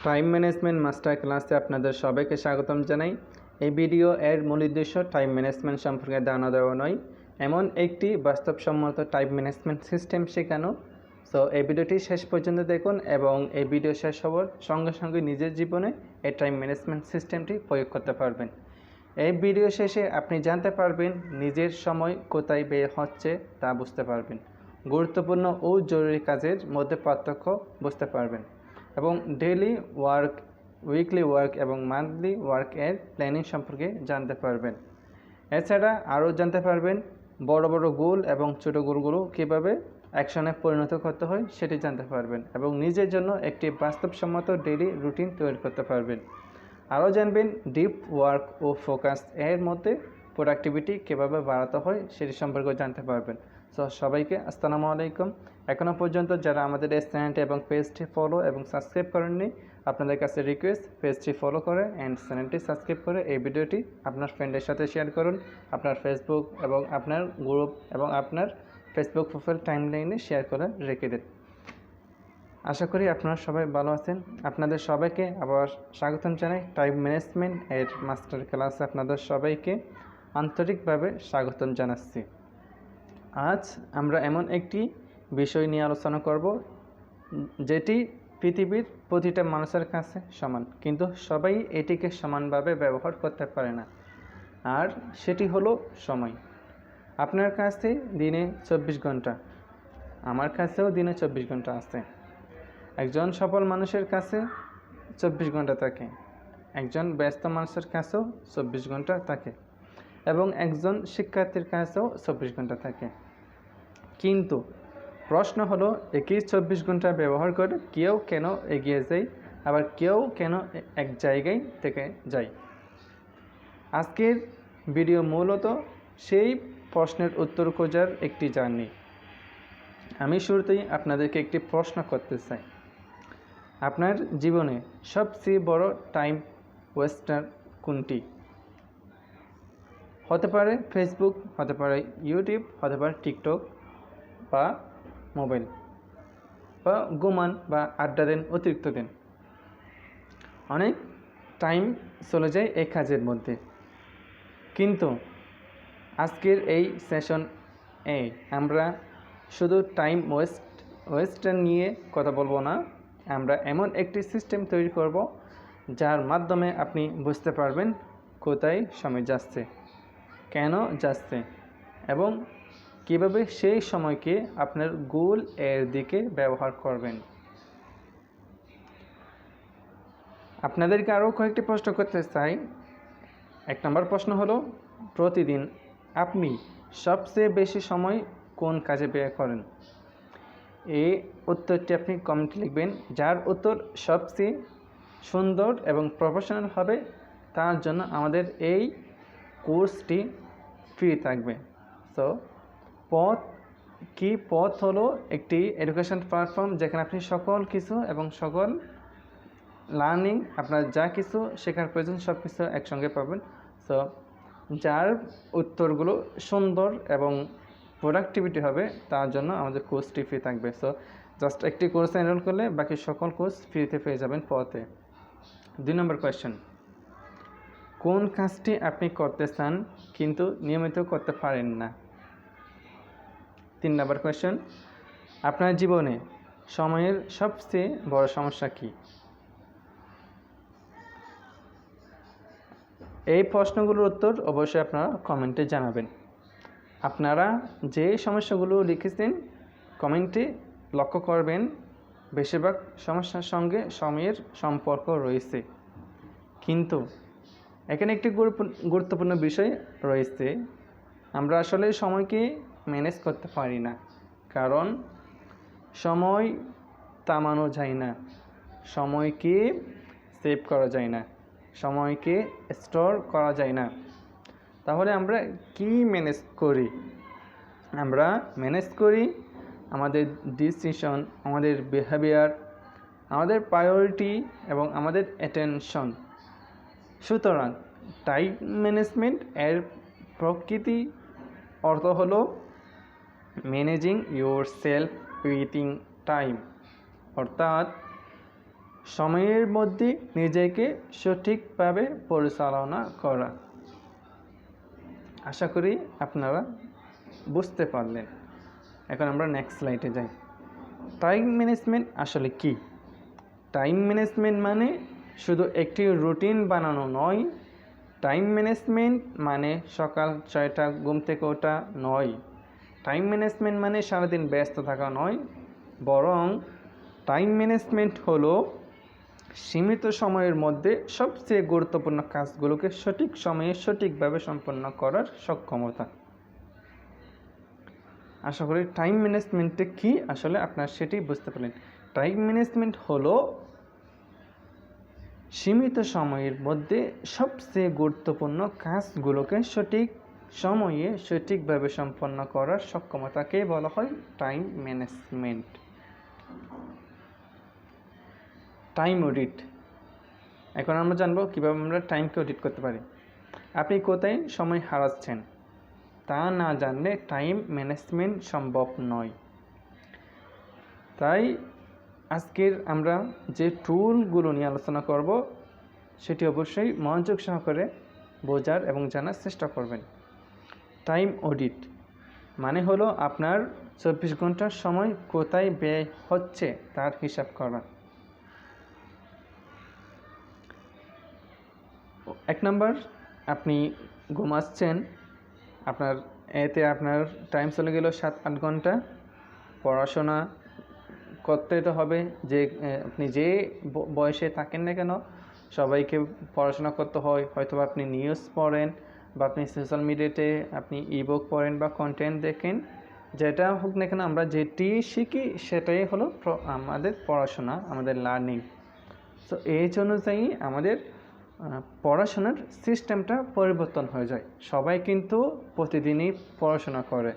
Time management master ক্লাসে আপনাদের সবাইকে স্বাগতম জানাই। এই ভিডিও এর মূল উদ্দেশ্য টাইম ম্যানেজমেন্ট সম্পর্কে ধারণা দেওয়া নয়, এমন একটি বাস্তবসম্মত টাইম ম্যানেজমেন্ট সিস্টেম শেখানো। সো এই ভিডিওটি শেষ পর্যন্ত দেখুন এবং এই ভিডিও শেষ হওয়ার সঙ্গে সঙ্গে নিজের জীবনে এই টাইম ম্যানেজমেন্ট সিস্টেমটি প্রয়োগ করতে পারবেন। এই ভিডিও শেষে আপনি জানতে পারবেন নিজের সময় কোথায় ব্যয় হচ্ছে তা বুঝতে পারবেন, গুরুত্বপূর্ণ ও জরুরি কাজের মধ্যে পার্থক্য বুঝতে পারবেন এবং ডেইলি ওয়ার্ক, উইকলি ওয়ার্ক এবং মান্থলি ওয়ার্ক এর প্ল্যানিং সম্পর্কে জানতে পারবেন। এছাড়া আরও জানতে পারবেন বড় বড় গোল এবং ছোটো গোলগুলো কীভাবে অ্যাকশনে পরিণত করতে হয় সেটি জানতে পারবেন এবং নিজের জন্য একটি বাস্তবসম্মত ডেইলি রুটিন তৈরি করতে পারবেন। আরও জানবেন ডিপ ওয়ার্ক ও ফোকাস এর মধ্যে প্রোডাক্টিভিটি কীভাবে বাড়াতে হয় সেটি সম্পর্কে জানতে পারবেন। সো সবাইকে আসসালামু আলাইকুম। এখনও পর্যন্ত যারা আমাদের এই চ্যানেলটি এবং পেজটি ফলো এবং সাবস্ক্রাইব করেননি, আপনাদের কাছে রিকোয়েস্ট পেজটি ফলো করে অ্যান্ড চ্যানেলটি সাবস্ক্রাইব করে এই ভিডিওটি আপনার ফ্রেন্ডের সাথে শেয়ার করুন, আপনার ফেসবুক এবং আপনার গ্রুপ এবং আপনার ফেসবুক প্রোফাইল টাইমলাইনে শেয়ার করে রেখে দিন। আশা করি আপনারা সবাই ভালো আছেন। আপনাদের সবাইকে আবার স্বাগতম জানাই টাইম ম্যানেজমেন্ট এর মাস্টার ক্লাসে। আপনাদের সবাইকে আন্তরিকভাবে স্বাগতম জানাচ্ছি। আজ আমরা এমন একটি বিষয় নিয়ে আলোচনা করব যেটি পৃথিবীর প্রতিটা মানুষের কাছে সমান, কিন্তু সবাই এটিকে সমানভাবে ব্যবহার করতে পারে না, আর সেটি হলো সময়। আপনার কাছে দিনে 24 ঘন্টা, আমার কাছেও দিনে 24 ঘন্টা আছে। একজন সফল মানুষের কাছে 24 ঘন্টা থাকে, একজন ব্যস্ত মানুষের কাছেও 24 ঘন্টা থাকে এবং একজন শিক্ষার্থীর কাছেও 24 ঘন্টা থাকে। কিন্তু প্রশ্ন হলো, একই 24 ঘন্টা ব্যবহার করে কেউ কেন এগিয়ে যায়, আবার কেউ কেন এক জায়গায় থেকে যায়? আজকের ভিডিও মূলত সেই প্রশ্নের উত্তর খোঁজার একটি জার্নি। আমি শুরুতেই আপনাদেরকে একটি প্রশ্ন করতে চাই। আপনার জীবনে সবচেয়ে বড় টাইম ওয়েস্টার কোনটি? হতে পারে ফেসবুক, হতে পারে ইউটিউব, হতে পারে টিকটক বা মোবাইল, বা ঘুমান বা আড্ডা দেন, অতিরিক্ত দেন। অনেক টাইম চলে যায় এই কাজের মধ্যে। কিন্তু আজকের এই সেশন আমরা শুধু টাইম ওয়েস্টার নিয়ে কথা বলবো না, আমরা এমন একটি সিস্টেম তৈরি করব যার মাধ্যমে আপনি বুঝতে পারবেন কোথায় সময় যাচ্ছে, কেন যাচ্ছে এবং কীভাবে সেই সময়কে আপনার গোল এর দিকে ব্যবহার করবেন। আপনাদেরকে আরও কয়েকটি প্রশ্ন করতে চাই। 1 নম্বর প্রশ্ন হলো, প্রতিদিন আপনি সবচেয়ে বেশি সময় কোন কাজে ব্যয় করেন? এই উত্তরটি আপনি কমেন্টে লিখবেন। যার উত্তর সবচেয়ে সুন্দর এবং প্রফেশনাল হবে তার জন্য আমাদের এই কোর্সটি ফ্রি থাকবে। সো পথ হলো একটি এডুকেশন প্ল্যাটফর্ম যেখানে আপনি সকল কিছু এবং সকল লার্নিং, আপনার যা কিছু শেখার প্রয়োজন সব কিছু একসঙ্গে পাবেন। সো যার উত্তরগুলো সুন্দর এবং প্রোডাক্টিভিটি হবে তার জন্য আমাদের কোর্সটি ফ্রি থাকবে। সো জাস্ট একটি কোর্সে এনরোল করলে বাকি সকল কোর্স ফ্রিতে পেয়ে যাবেন পথে। 2 নম্বর কোয়েশ্চেন, কোন কাজটি আপনি করতে চান কিন্তু নিয়মিত করতে পারেন না? 3 নম্বর কোয়েশ্চেন, আপনার জীবনে সময়ের সবচেয়ে বড় সমস্যা কী? এই প্রশ্নগুলোর উত্তর অবশ্যই আপনারা কমেন্টে জানাবেন। আপনারা যে সমস্যাগুলো লিখেছেন কমেন্টে লক্ষ্য করবেন, বেশিরভাগ সমস্যার সঙ্গে সময়ের সম্পর্ক রয়েছে। কিন্তু এখানে একটি গুরুত্বপূর্ণ বিষয় রয়েছে, আমরা আসলে সময়কে ম্যানেজ করতে পারি না, কারণ সময় থামানো যায় না, সময়কে সেভ করা যায় না, সময়কে স্টোর করা যায় না। তাহলে আমরা কি ম্যানেজ করি? আমরা ম্যানেজ করি আমাদের ডিসিশন, আমাদের বিহেভিয়ার, আমাদের প্রায়োরিটি এবং আমাদের অ্যাটেনশন। সুতরাং টাইম ম্যানেজমেন্ট এর প্রকৃতি অর্থ হলো managing your self within time, অর্থাৎ সময়ের মধ্যে নিজেকে সঠিকভাবে পরিচালনা করা। আশা করি আপনারা বুঝতে পারলেন। এখন আমরা নেক্সট স্লাইডে যাই। টাইম ম্যানেজমেন্ট আসলে কি? টাইম ম্যানেজমেন্ট মানে শুধু একটি রুটিন বানানো নয়। টাইম ম্যানেজমেন্ট মানে সকাল 6টা ঘুম থেকে ওঠা নয়। টাইম ম্যানেজমেন্ট মানে সারাদিন ব্যস্ত থাকা নয়, বরং টাইম ম্যানেজমেন্ট হলো সীমিত সময়ের মধ্যে সবচেয়ে গুরুত্বপূর্ণ কাজগুলোকে সঠিক সময়ে সঠিকভাবে সম্পন্ন করার সক্ষমতা। আশা করি টাইম ম্যানেজমেন্টে কি আসলে আপনারা সেটি বুঝতে পারলেন। টাইম ম্যানেজমেন্ট হলো সীমিত সময়ের মধ্যে সবচেয়ে গুরুত্বপূর্ণ কাজগুলোকে সঠিক সময়ে সঠিকভাবে সম্পন্ন করার সক্ষমতাকে বলা হয় টাইম ম্যানেজমেন্ট। Time audit. এখন আমরা জানবো কীভাবে আমরা টাইমকে অডিট করতে পারি। আপনি কোথায় সময় হারাচ্ছেন তা না জানলে টাইম ম্যানেজমেন্ট সম্ভব নয়। তাই আজকের আমরা যে টুলগুলো নিয়ে আলোচনা করব সেটি অবশ্যই মনোযোগ সহকারে বোঝার এবং জানার চেষ্টা করবেন। টাইম অডিট মানে হলো আপনার 24 ঘন্টার সময় কোথায় ব্যয় হচ্ছে তার হিসাব করা। 1 নম্বর, আপনি ঘুমাচ্ছেন, আপনার টাইম চলে গেল 7-8 ঘন্টা। পড়াশোনা করতে তো হবে, যে আপনি যে বয়সে থাকেন না কেন সবাইকে পড়াশোনা করতে হয়। হয়তো আপনি নিউজ পড়েন বা আপনি সোশ্যাল মিডিয়াতে আপনি ইবুক পড়েন বা কন্টেন্ট দেখেন, যেটা হোক না কেন আমরা যেটি শিখি সেটাই হলো আমাদের পড়াশোনা, আমাদের লার্নিং। তো এই অনুযায়ী আমাদের পড়াশোনার সিস্টেমটা পরিবর্তন হয়ে যায়। সবাই কিন্তু প্রতিদিনই পড়াশোনা করে,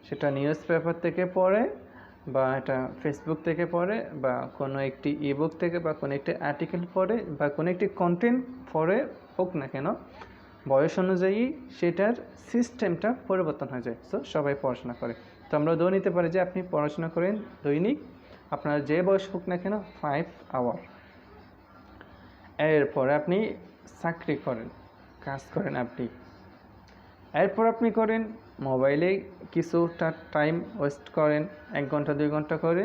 সেটা নিউজ পেপার থেকে পড়ে বা এটা ফেসবুক থেকে পড়ে বা কোনো একটি ইবুক থেকে বা কোনো একটি আর্টিকেল পড়ে বা কোনো একটি কন্টেন্ট পড়ে হোক না কেন, বয়স অনুযায়ী সেটার সিস্টেমটা পরিবর্তন হয়ে যায়। সো সবাই পড়াশোনা করে। তো আমরা ধরে নিতে পারি যে আপনি পড়াশোনা করেন দৈনিক, আপনার যে বয়স হোক না কেন 5 আওয়ার। এরপরে আপনি চাকরি করেন, কাজ করেন আপনি। এরপর আপনি করেন মোবাইলে কিছুটা টাইম ওয়েস্ট করেন, 1 ঘন্টা 2 ঘন্টা করে।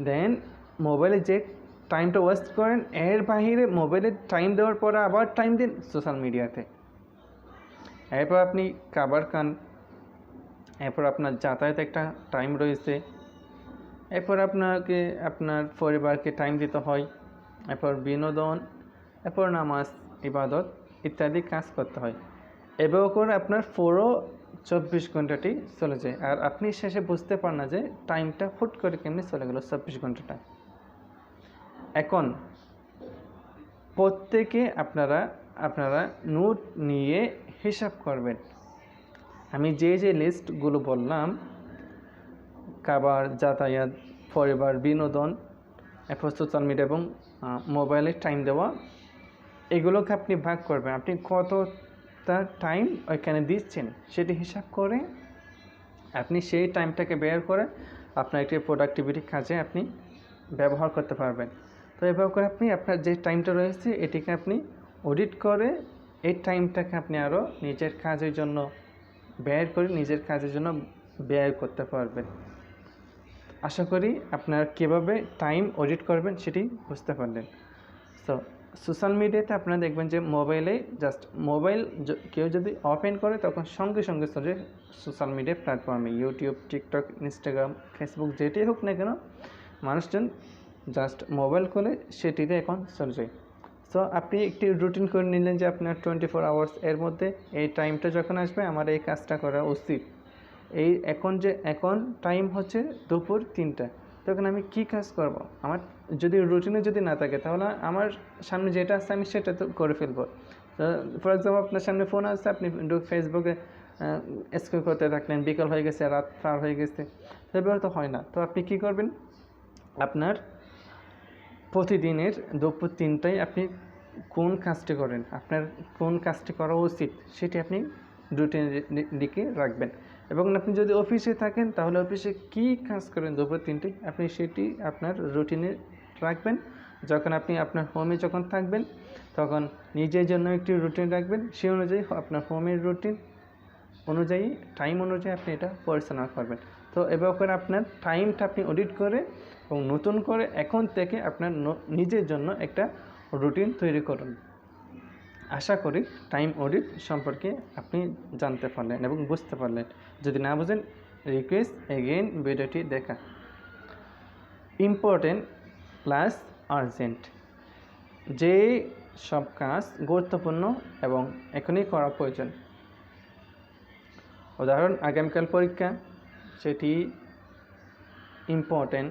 দেন মোবাইলে যে টাইমটা ওয়েস্ট করেন এর বাহিরে মোবাইলে টাইম দেওয়ার পরে আবার টাইম দিন সোশ্যাল মিডিয়াতে। এরপর আপনি খাবার খান, এরপর আপনার যাতায়াতে একটা টাইম রয়েছে, এরপর আপনাকে আপনার পরিবারকে টাইম দিতে হয়, এরপর বিনোদন, এরপর নামাজ ইবাদত ইত্যাদি কাজ করতে হয়। এভাবে করে আপনার পুরো 24 ঘন্টাটি চলে যায়, আর আপনি শেষে বুঝতে পারেন না যে টাইমটা হুট করে কেমনি চলে গেল 24 ঘন্টাটা। এখন প্রত্যেকে আপনারা নোট নিয়ে হিসাব করবেন। আমি যে লিস্টগুলো বললাম, খাবার, যাতায়াত, পরিবার, বিনোদন, এরপর সোশ্যাল মিডিয়া এবং মোবাইলে টাইম দেওয়া, এগুলোকে আপনি ভাগ করবেন। আপনি কতটা টাইম ওইখানে দিচ্ছেন সেটি হিসাব করে আপনি সেই টাইমটাকে বের করে আপনার একটি প্রোডাক্টিভিটি কাজে আপনি ব্যবহার করতে পারবেন। তো এভাবে করে আপনি আপনার যে টাইমটা রয়েছে এটিকে আপনি অডিট করে এই টাইমটাকে আপনি আরও নিজের কাজের জন্য ব্যয় করতে পারবেন। আশা করি আপনারা কীভাবে টাইম অডিট করবেন সেটি বুঝতে পারলেন। সো সোশ্যাল মিডিয়াতে আপনারা দেখবেন যে মোবাইল কেউ যদি ওপেন করে তখন সঙ্গে সঙ্গে চলে সোশ্যাল মিডিয়া প্ল্যাটফর্মে, ইউটিউব, টিকটক, ইনস্টাগ্রাম, ফেসবুক, যেটি হোক না কেন মানুষজন জাস্ট মোবাইল খুলে সেটিতে এখন চলে যায়। সো আপনি একটি রুটিন করে নিলেন যে আপনার 24 আওয়ার্স এর মধ্যে এই টাইমটা যখন আসবে আমার এই কাজটা করা উচিত। এখন টাইম হচ্ছে দুপুর 3টা, তখন আমি কি কাজ করব? আমার যদি রুটিনে যদি না থাকে তাহলে আমার সামনে যেটা আছে আমি সেটা তো করে ফেলবো। তো ফর এক্সাম্পল আপনার সামনে ফোন আছে, আপনি ফেসবুকে স্ক্রল করতে থাকলেন, বিকাল হয়ে গেছে, রাত পার হয়ে গেছে, সেভাবে তো হয় না। তো আপনি কি করবেন? আপনার প্রতিদিনের দুপুর 3টায় আপনি কোন কাজটি করেন, আপনার কোন কাজটি করা উচিত সেটি আপনি রুটিনের দিকে রাখবেন। এবং আপনি যদি অফিসে থাকেন তাহলে অফিসে কী কাজ করেন দুপুর 3টায় আপনি সেটি আপনার রুটিনে রাখবেন। যখন আপনি আপনার হোমে যখন থাকবেন তখন নিজের জন্য একটি রুটিন রাখবেন, সেই অনুযায়ী আপনার হোমের রুটিন অনুযায়ী টাইম অনুযায়ী আপনি এটা পরিচালনা করবেন। তো এভাবে করে আপনার টাইমটা আপনি অডিট করে এবং নতুন করে এখন থেকে আপনার নিজের জন্য একটা রুটিন তৈরি করুন। আশা করি টাইম অডিট সম্পর্কে আপনি জানতে পারলেন এবং বুঝতে পারলেন। যদি না বুঝেন রিকোয়েস্ট এগেইন ভিডিওটি দেখা। ইম্পর্টেন্ট প্লাস আর্জেন্ট, যে সব কাজ গুরুত্বপূর্ণ এবং এখনই করা প্রয়োজন। উদাহরণ, আগামীকাল পরীক্ষা, সেটি ইম্পর্টেন্ট।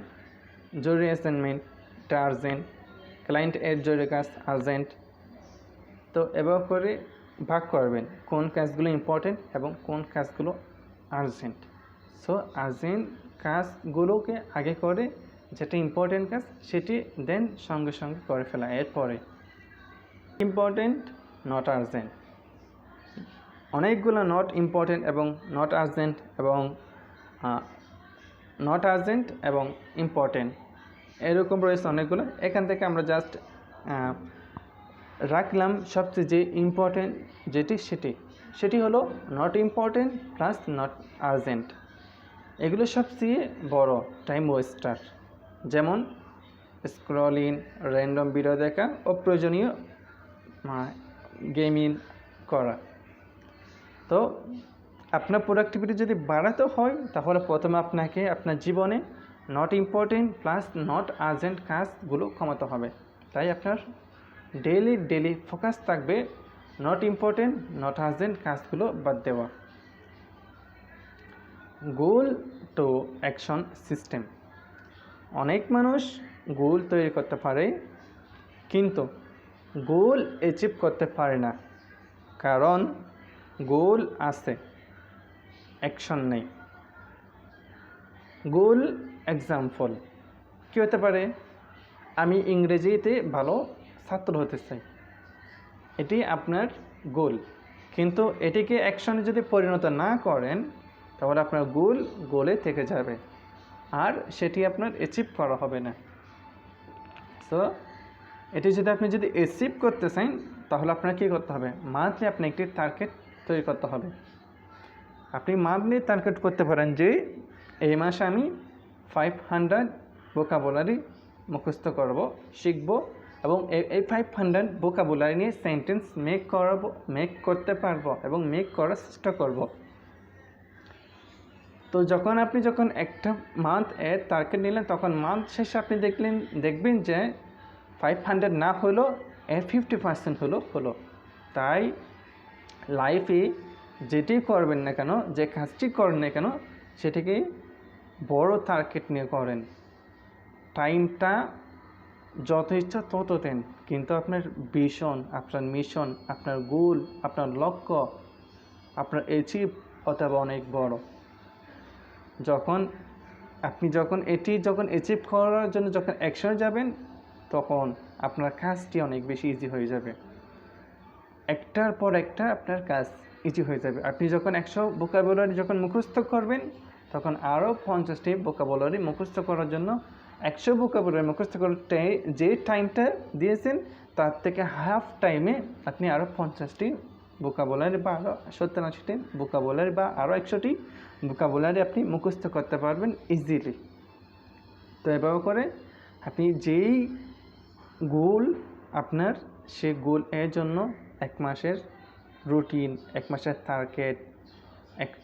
জরুরি অ্যাসাইনমেন্ট, এটা আর্জেন্ট। ক্লায়েন্ট এর জরুরি কাজ আর্জেন্ট। তো এভাবে করে ভাগ করবেন কোন কাজগুলো ইম্পর্টেন্ট এবং কোন কাজগুলো আর্জেন্ট। সো আর্জেন্ট কাজগুলোকে আগে করে, যেটা ইম্পর্টেন্ট কাজ সেটি দেন সঙ্গে সঙ্গে করে ফেলা। এরপরে ইম্পর্টেন্ট নট আর্জেন্ট, অনেকগুলো নট ইম্পর্টেন্ট এবং নট আর্জেন্ট এবং ইম্পর্টেন্ট এরকম রয়েছে অনেকগুলো। এখান থেকে আমরা জাস্ট রাখলাম সবচেয়ে যে ইম্পর্টেন্ট যেটি সেটি হলো not important plus not urgent. এগুলো সবচেয়ে বড় টাইম ওয়েস্টার, যেমন স্ক্রলিং, র্যান্ডম ভিডিও দেখা, অপ্রয়োজনীয় গেমিং করা। তো আপনার প্রোডাক্টিভিটি যদি বাড়াতে হয় তাহলে প্রথমে আপনাকে আপনার জীবনে not important plus not urgent কাজগুলো কমাতে হবে। তাই আপনার ডেইলি ফোকাস থাকবে নট ইম্পর্টেন্ট নট আর্জেন্ট কাজগুলো বাদ দেওয়া। গোল টু অ্যাকশন সিস্টেম, অনেক মানুষ গোল তৈরি করতে পারে কিন্তু গোল অ্যাচিভ করতে পারে না, কারণ গোল আছে অ্যাকশন নেই। গোল এক্সাম্পল কী হতে পারে? আমি ইংরেজিতে ভালো ছাত্র হতে চাই, এটি আপনার গোল, কিন্তু এটিকে অ্যাকশনে যদি পরিণত না করেন তাহলে আপনার গোলে থেকে যাবে আর সেটি আপনার অ্যাচিভ করা হবে না। সো এটি আপনি যদি অ্যাচিভ করতে চান তাহলে আপনার কী করতে হবে? মান্থলি আপনি একটি টার্গেট তৈরি করতে হবে। আপনি মান্থলি টার্গেট করতে পারেন যে এই মাসে আমি 500 ভোকাবুলারি মুখস্থ শিখব এবং এই 500 ভোকাবুলারি নিয়ে সেন্টেন্স মেক করতে পারবো এবং মেক করার চেষ্টা করব। তো যখন একটা মান্থ এর টার্গেট নিলেন তখন মান্থ শেষে আপনি দেখবেন যে 500 না হলো এর 50% হলো। তাই লাইফে যেটি করবেন না কেন, যে কাজটি করেন না কেন, সেটিকে বড় টার্গেট নিয়ে করেন। টাইমটা যত ইচ্ছা তত দেন, কিন্তু আপনার ভিশন, আপনার মিশন, আপনার গোল, আপনার লক্ষ্য, আপনার অ্যাচিভ অথবা অনেক বড়। যখন এটি অ্যাচিভ করার জন্য যখন অ্যাকশনে যাবেন তখন আপনার কাজটি অনেক বেশি ইজি হয়ে যাবে। একটার পর একটা আপনার কাজ ইজি হয়ে যাবে। আপনি যখন 100 ভোকাবুলারি মুখস্থ করবেন তখন আরও 50টি ভোকাবুলারি মুখস্থ করার জন্য 100 ভোকাবুলারি মুখস্থ করতে যে টাইমটা দিয়েছেন তার থেকে হাফ টাইমে আপনি আরও 50টি ভোকাবুলারি বা আরও 70-80টি ভোকাবুলারি বা আরও 100টি ভোকাবুলারি আপনি মুখস্থ করতে পারবেন ইজিলি। তো এভাবে করে আপনি যেই গোল আপনার, সে গোল এর জন্য 1 মাসের রুটিন, 1 মাসের টার্গেট,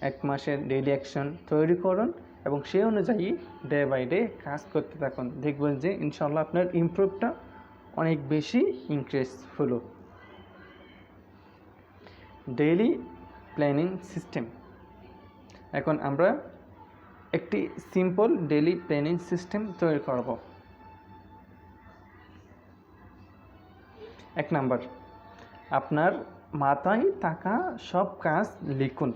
1 মাসের ডেইলি অ্যাকশন তৈরি করুন এবং সেই অনুযায়ী ডে বাই ডে কাজ করতে থাকুন। দেখবেন যে ইনশাআল্লাহ আপনার ইমপ্রুভটা অনেক বেশি ইনক্রিজ হলো। ডেইলি প্ল্যানিং সিস্টেম, এখন আমরা একটি সিম্পল ডেইলি প্ল্যানিং সিস্টেম তৈরি করব। 1 নাম্বার, আপনার মাথায় থাকা সব কাজ লিখুন।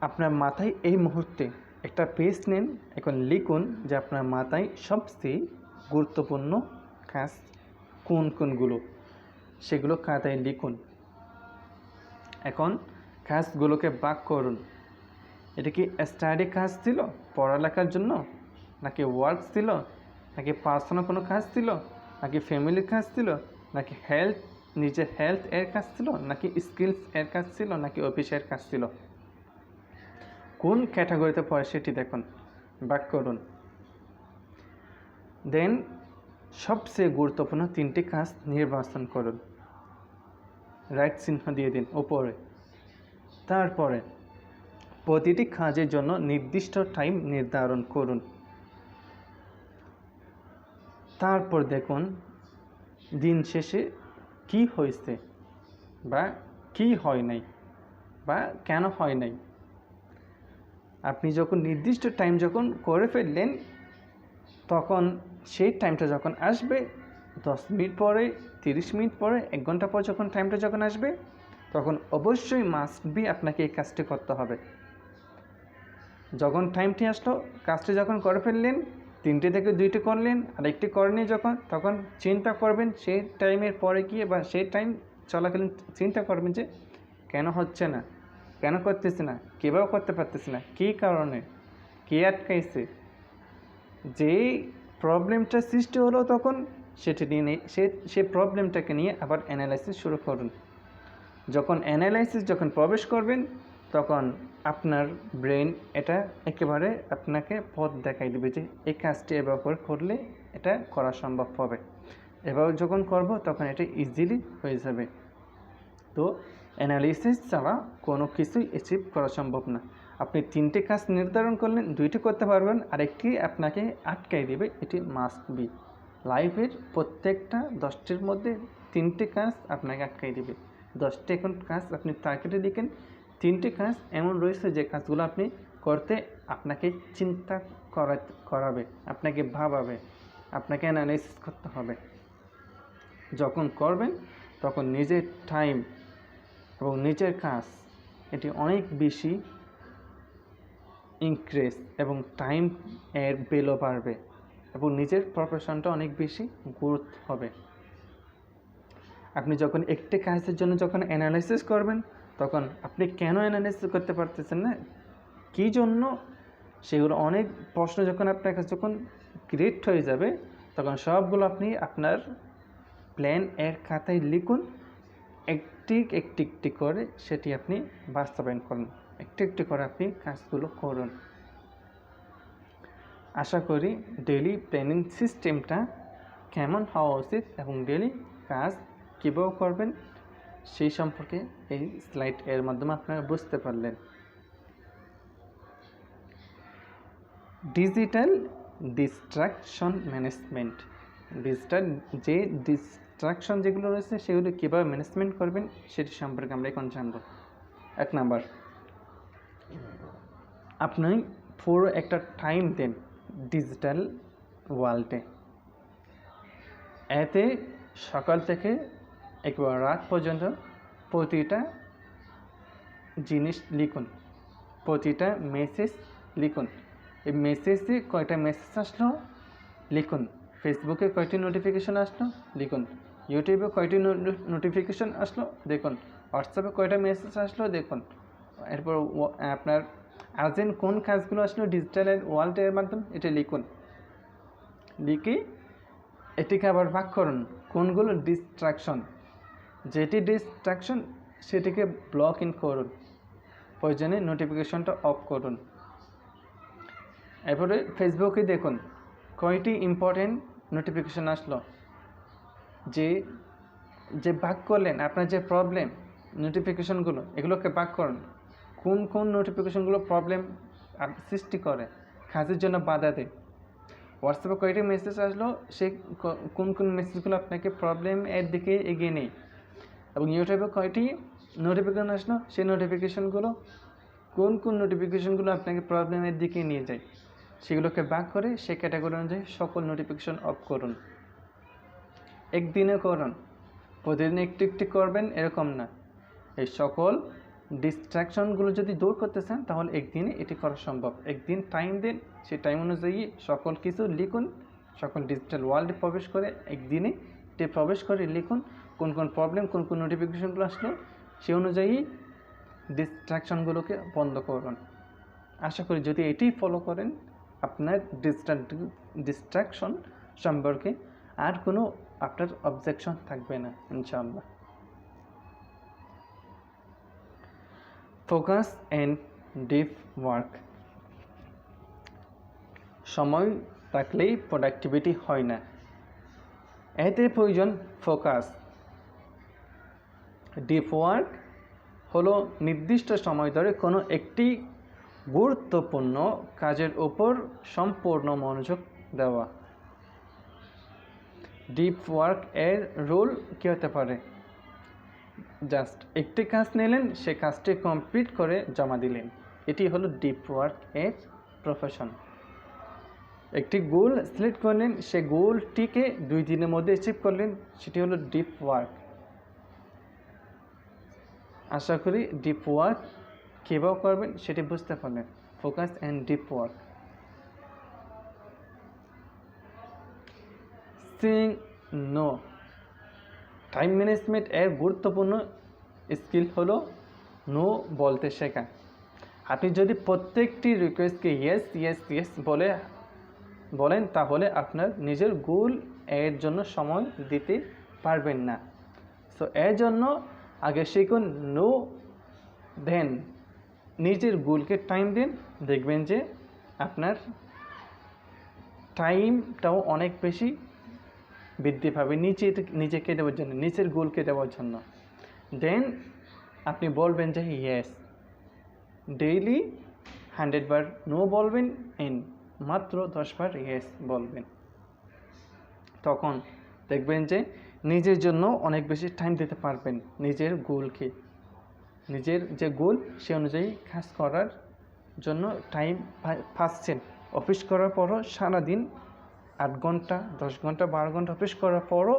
আপনার মাথায় এই মুহূর্তে একটা পেজ নেন, এখন লিখুন যে আপনার মাথায় সবচেয়ে গুরুত্বপূর্ণ কাজ কোনগুলো, সেগুলো খাতায় লিখুন। এখন কাজগুলোকে ভাগ করুন। এটা কি স্টাডি কাজ ছিল পড়ালেখার জন্য, নাকি ওয়ার্ক ছিল, নাকি পার্সোনাল কোনো কাজ ছিল, নাকি ফ্যামিলির কাজ ছিল, নাকি নিজের হেলথ এর কাজ ছিল, নাকি স্কিলস এর কাজ ছিল, নাকি অফিসের কাজ ছিল, কোন ক্যাটাগরিতে পড়ে সেটি দেখুন, ভাগ করুন। দেন সবচেয়ে গুরুত্বপূর্ণ 3টি কাজ নির্বাচন করুন, রাইট চিহ্ন দিয়ে দিন উপরে। তারপরে প্রতিটি কাজের জন্য নির্দিষ্ট টাইম নির্ধারণ করুন। তারপর দেখুন দিন শেষে কি হয়েছে বা কি হয় নাই বা কেন হয় নাই। আপনি যখন নির্দিষ্ট টাইম যখন করে ফেললেন, তখন সেই টাইমটা যখন আসবে 10 মিনিট পরে, 30 মিনিট পরে, 1 ঘন্টা পর যখন টাইমটা যখন আসবে, তখন অবশ্যই মাস্ট বি আপনাকে এই কাজটি করতে হবে। যখন টাইমটি আসলো, কাজটি যখন করে ফেললেন, 3টে থেকে 2টি করলেন, আরেকটি করেনি যখন, তখন চিন্তা করবেন সেই টাইমের পরে গিয়ে বা সেই টাইম চলাকালীন চিন্তা করবেন যে কেন হচ্ছে না, কেন করতেছি না, কীভাবে করতে পারতেছি না, কী কারণে, কে আটকাইছে, যেই প্রবলেমটা সৃষ্টি হলো তখন সেটি নিয়ে সেই প্রবলেমটাকে নিয়ে আবার অ্যানালাইসিস শুরু করুন। যখন অ্যানালাইসিস যখন প্রবেশ করবেন, তখন আপনার ব্রেন এটা একেবারে আপনাকে পথ দেখাই দেবে যে এই কাজটি এভাবে করে করলে এটা করা সম্ভব হবে, এভাবে যখন করব তখন এটা ইজিলি হয়ে যাবে। তো অ্যানালিসিস ছাড়া কোনো কিছুই অ্যাচিভ করা সম্ভব না। আপনি 3টে কাজ নির্ধারণ করলেন, 2টি করতে পারবেন, আরেকটি আপনাকে আটকাই দেবে, এটি মাস্ট বি। লাইফের প্রত্যেকটা 10টির মধ্যে 3টে কাজ আপনাকে আটকাই দেবে। 10টি এখন কাজ আপনি টার্গেটে লিখেন, 3টে কাজ এমন রয়েছে যে কাজগুলো আপনি করতে আপনাকে চিন্তা করাবে, আপনাকে ভাবাবে, আপনাকে অ্যানালাইসিস করতে হবে। যখন করবেন তখন নিজের টাইম এবং নিজের কাজ এটি অনেক বেশি ইনক্রিজ এবং টাইম এর ভ্যালু বাড়বে এবং নিজের প্রফেশনটা অনেক বেশি গুরুত্ব হবে। আপনি যখন একটি কাজের জন্য যখন অ্যানালাইসিস করবেন, তখন আপনি কেন অ্যানালাইসিস করতে পারতেছেন না, কী জন্য, সেগুলো অনেক প্রশ্ন যখন আপনার কাছে যখন ক্রিয়েট হয়ে যাবে, তখন সবগুলো আপনি আপনার প্ল্যান এর খাতায় লিখুন, একটি করে সেটি আপনি বাস্তবায়ন করুন, একটি করে আপনি কাজগুলো করুন। আশা করি ডেইলি প্ল্যানিং সিস্টেমটা কেমন হওয়া উচিত এবং ডেইলি কাজ কীভাবে করবেন সেই সম্পর্কে এই স্লাইড এর মাধ্যমে আপনারা বুঝতে পারলেন। ডিজিটাল ডিস্ট্রাকশন ম্যানেজমেন্ট, ডিজিটাল যে ডিস্ট্রাকশন যেগুলো রয়েছে সেগুলো কীভাবে ম্যানেজমেন্ট করবেন সেটি সম্পর্কে আমরা এখন জানব। 1 নাম্বার, আপনি পুরো একটা টাইম দেন ডিজিটাল ওয়ার্ল্ডে। এতে সকাল থেকে একবার রাত পর্যন্ত প্রতিটা জিনিস লিখুন, প্রতিটা মেসেজ লিখুন। এই মেসেজে কয়টা মেসেজ আসলো লিখুন, ফেসবুকে কয়টি নোটিফিকেশন আসলো লিখুন, ইউটিউবে কয়টি নোটিফিকেশন আসলো দেখুন, হোয়াটসঅ্যাপে কয়টা মেসেজ আসলো দেখুন। এরপর আপনার আর্জেন্ট কোন কাজগুলো আসলো ডিজিটালের ওয়ার্ল্ডের মাধ্যমে এটা লিখুন, লিখে এটিকে আবার ভাগ করুন কোনগুলো ডিস্ট্রাকশন, যেটি ডিস্ট্রাকশন সেটিকে ব্লক ইন করুন, প্রয়োজনে নোটিফিকেশনটা অফ করুন। এরপরে ফেসবুকে দেখুন কয়টি ইম্পর্টেন্ট নোটিফিকেশন আসলো, যে ভাগ করলেন আপনার যে প্রবলেম নোটিফিকেশনগুলো এগুলোকে ভাগ করুন, কোন কোন নোটিফিকেশনগুলো প্রবলেম সৃষ্টি করে, কাজের জন্য বাধা দেয়। হোয়াটসঅ্যাপে কয়টি মেসেজ আসলো, সে কোন কোন মেসেজগুলো আপনাকে প্রবলেম এর দিকে এগিয়ে নেই, এবং ইউটিউবে কয়টি নোটিফিকেশন আসলো, সেই নোটিফিকেশনগুলো কোন কোন নোটিফিকেশনগুলো আপনাকে প্রবলেমের দিকে নিয়ে যায়, সেগুলোকে ভাগ করে সে ক্যাটাগরি অনুযায়ী সকল নোটিফিকেশন অফ করুন। একদিনে করুন, প্রতিদিন একটি করবেন এরকম না। এই সকল ডিস্ট্রাকশনগুলো যদি দূর করতে চান তাহলে একদিনে এটি করা সম্ভব। একদিন টাইম দিন, সেই টাইম অনুযায়ী সকল কিছু লিখুন, সকল ডিজিটাল ওয়ার্ল্ডে প্রবেশ করে একদিনে এটি প্রবেশ করে লিখুন কোন কোন প্রবলেম, কোন কোন নোটিফিকেশনগুলো আসলো, সেই অনুযায়ী ডিস্ট্রাকশনগুলোকে বন্ধ করুন। আশা করি যদি এটি ফলো করেন আপনার ডিস্ট্রাকশন সম্পর্কে আর কোনো আপনার অবজেকশন থাকবে না ইনশাআল্লাহ। Focus and deep work. সময় থাকলেই প্রোডাক্টিভিটি হয় না, এতে প্রয়োজন ফোকাস। ডিপ ওয়ার্ক হলো নির্দিষ্ট সময় ধরে কোনো একটি গুরুত্বপূর্ণ কাজের উপর সম্পূর্ণ মনোযোগ দেওয়া। ডিপ ওয়ার্ক এর রোল কী হতে পারে? জাস্ট একটি কাজ নিলেন, সে কাজটি কমপ্লিট করে জমা দিলেন, এটি হলো ডিপ ওয়ার্ক এর প্রফেশন। একটি গোল সিলেক্ট করলেন, সে গোলটিকে 2 দিনের মধ্যে অ্যাচিভ করলেন, সেটি হলো ডিপ ওয়ার্ক। আশা করি ডিপ ওয়ার্ক কীভাবে করবেন সেটি বুঝতে পারলেন। Focus and deep work. Saying no. Time management এর গুরুত্বপূর্ণ স্কিল হলো নো বলতে শেখা। আপনি যদি প্রত্যেকটি রিকোয়েস্টকে ইয়েস ইয়েস ইয়েস বলেন তাহলে আপনার নিজের গোল এর জন্য সময় দিতে পারবেন না। সো এর জন্য আগে শিখুন নো, দেন নিজের গোলকে টাইম দিন, দেখবেন যে আপনার টাইমটাও অনেক বেশি বৃদ্ধি পাবে নিজেকে দেওয়ার জন্য, নিজের গোলকে দেওয়ার জন্য। দেন আপনি বলবেন যে ইয়েস, ডেইলি 100 বার নো বলবেন, মাত্র 10 বার ইয়েস বলবেন। তখন দেখবেন যে নিজের জন্য অনেক বেশি টাইম দিতে পারবেন, নিজের গোলকে, নিজের যে গোল সে অনুযায়ী কাজ করার জন্য টাইম পাচ্ছেন। অফিস করার পরও সারাদিন 8 ঘন্টা 10 ঘন্টা 12 ঘন্টা অফিস করার পরও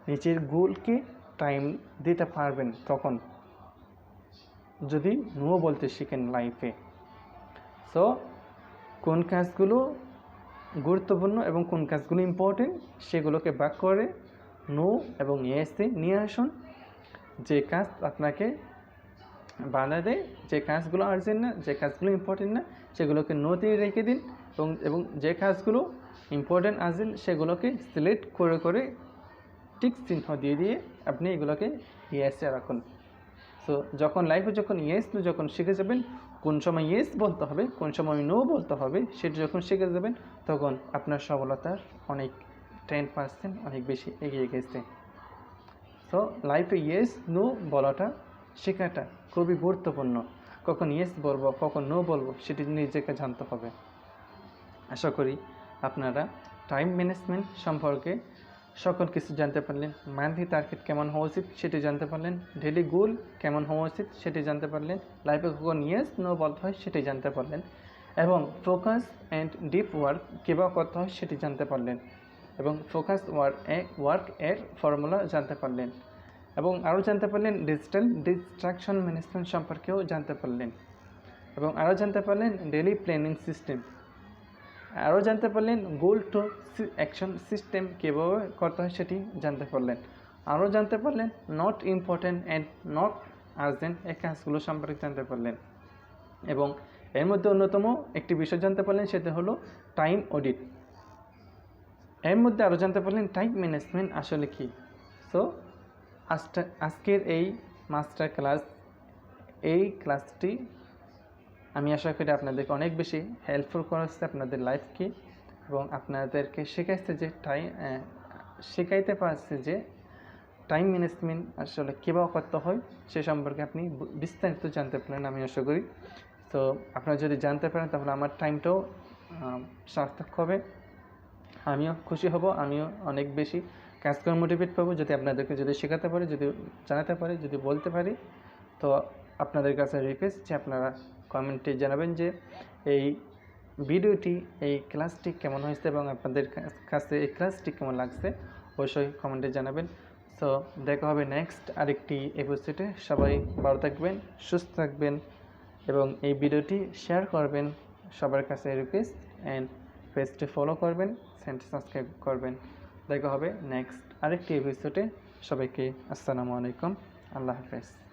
নিজের গোলকে টাইম দিতে পারবেন তখন, যদি নো বলতে শিখেন লাইফে। সো কোন কাজগুলো গুরুত্বপূর্ণ এবং কোন কাজগুলো ইম্পর্টেন্ট সেগুলোকে ভাগ করে নো এবং ইয়েসে নিয়ে আসুন। যে কাজ আপনাকে বাধা দেয়, যে কাজগুলো আর্জেন্ট না, যে কাজগুলো ইম্পর্টেন্ট না, সেগুলোকে নো দিয়ে রেখে দিন এবং যে কাজগুলো ইম্পর্টেন্ট আর্জেন্ট সেগুলোকে সিলেক্ট করে টিক চিহ্ন দিয়ে আপনি এগুলোকে ইয়েসে রাখুন। সো যখন লাইফে যখন ইয়েস নো যখন শিখে যাবেন, কোন সময় ইয়েস বলতে হবে কোন সময় নো বলতে হবে সেটা যখন শিখে যাবেন, তখন আপনার সফলতার অনেক 10% অনেক বেশি এগিয়ে গেছে। সো লাইফে ইয়েস নো বলাটা শেখাটা খুবই গুরুত্বপূর্ণ। কখন ইয়েস বলবো কখন নো বলবো সেটি নিজেকে জানতে হবে। আশা করি আপনারা টাইম ম্যানেজমেন্ট সম্পর্কে সকল কিছু জানতে পারলেন। মান্থলি টার্গেট কেমন হওয়া উচিত সেটি জানতে পারলেন, ডেইলি গোল কেমন হওয়া উচিত সেটি জানতে পারলেন, লাইফে কখন ইয়েস নো বলতে হয় সেটি জানতে পারলেন, এবং ফোকাস অ্যান্ড ডিপ ওয়ার্ক কীভাবে করতে হয় সেটি জানতে পারলেন, এবং ফোকাস ওয়ার্ক এর ফর্মুলা জানতে পারলেন, এবং আরও জানতে পারলেন ডিজিটাল ডিস্ট্রাকশন ম্যানেজমেন্ট সম্পর্কেও জানতে পারলেন, এবং আরও জানতে পারলেন ডেইলি প্ল্যানিং সিস্টেম, আরও জানতে পারলেন গোল টু অ্যাকশন সিস্টেম কীভাবে করতে হয় সেটি জানতে পারলেন, আরও জানতে পারলেন not important and not urgent এই কাজগুলো সম্পর্কে জানতে পারলেন, এবং এর মধ্যে অন্যতম একটি বিষয় জানতে পারলেন সেটা হলো টাইম অডিট। এর মধ্যে আরও জানতে পারলেন টাইম ম্যানেজমেন্ট আসলে কী। সো আজকের এই মাস্টার ক্লাস, এই ক্লাসটি আমি আশা করি আপনাদেরকে অনেক বেশি হেল্পফুল করেছে আপনাদের লাইফকে, এবং আপনাদেরকে শেখাইতে পারছে যে টাইম ম্যানেজমেন্ট আসলে কীভাবে করতে হয় সে সম্পর্কে আপনি বিস্তারিত জানতে পারেন আমি আশা করি। তো আপনারা যদি জানতে পারেন তাহলে আমার টাইমটাও সার্থক হবে, আমিও খুশি হব, আমিও অনেক বেশি কাজ করে মোটিভেট পাবো যদি আপনাদেরকে যদি শেখাতে পারি, যদি জানাতে পারি, যদি বলতে পারি। তো আপনাদের কাছে রিকোয়েস্ট যে আপনারা কমেন্টে জানাবেন যে এই ভিডিওটি, এই ক্লাসটি কেমন হয়েছে এবং আপনাদের কাছে এই ক্লাসটি কেমন লাগছে অবশ্যই কমেন্টে জানাবেন। সো দেখা হবে নেক্সট আরেকটি এপিসোডে। সবাই ভালো থাকবেন, সুস্থ থাকবেন, এবং এই ভিডিওটি শেয়ার করবেন সবার কাছে রিকোয়েস্ট, অ্যান্ড পেজটি ফলো করবেন, চ্যানেলটি সাবস্ক্রাইব করবেন। দেখা হবে নেক্সট আরেকটি এপিসোডে। সবাইকে আসসালামু আলাইকুম, আল্লাহ হাফেজ।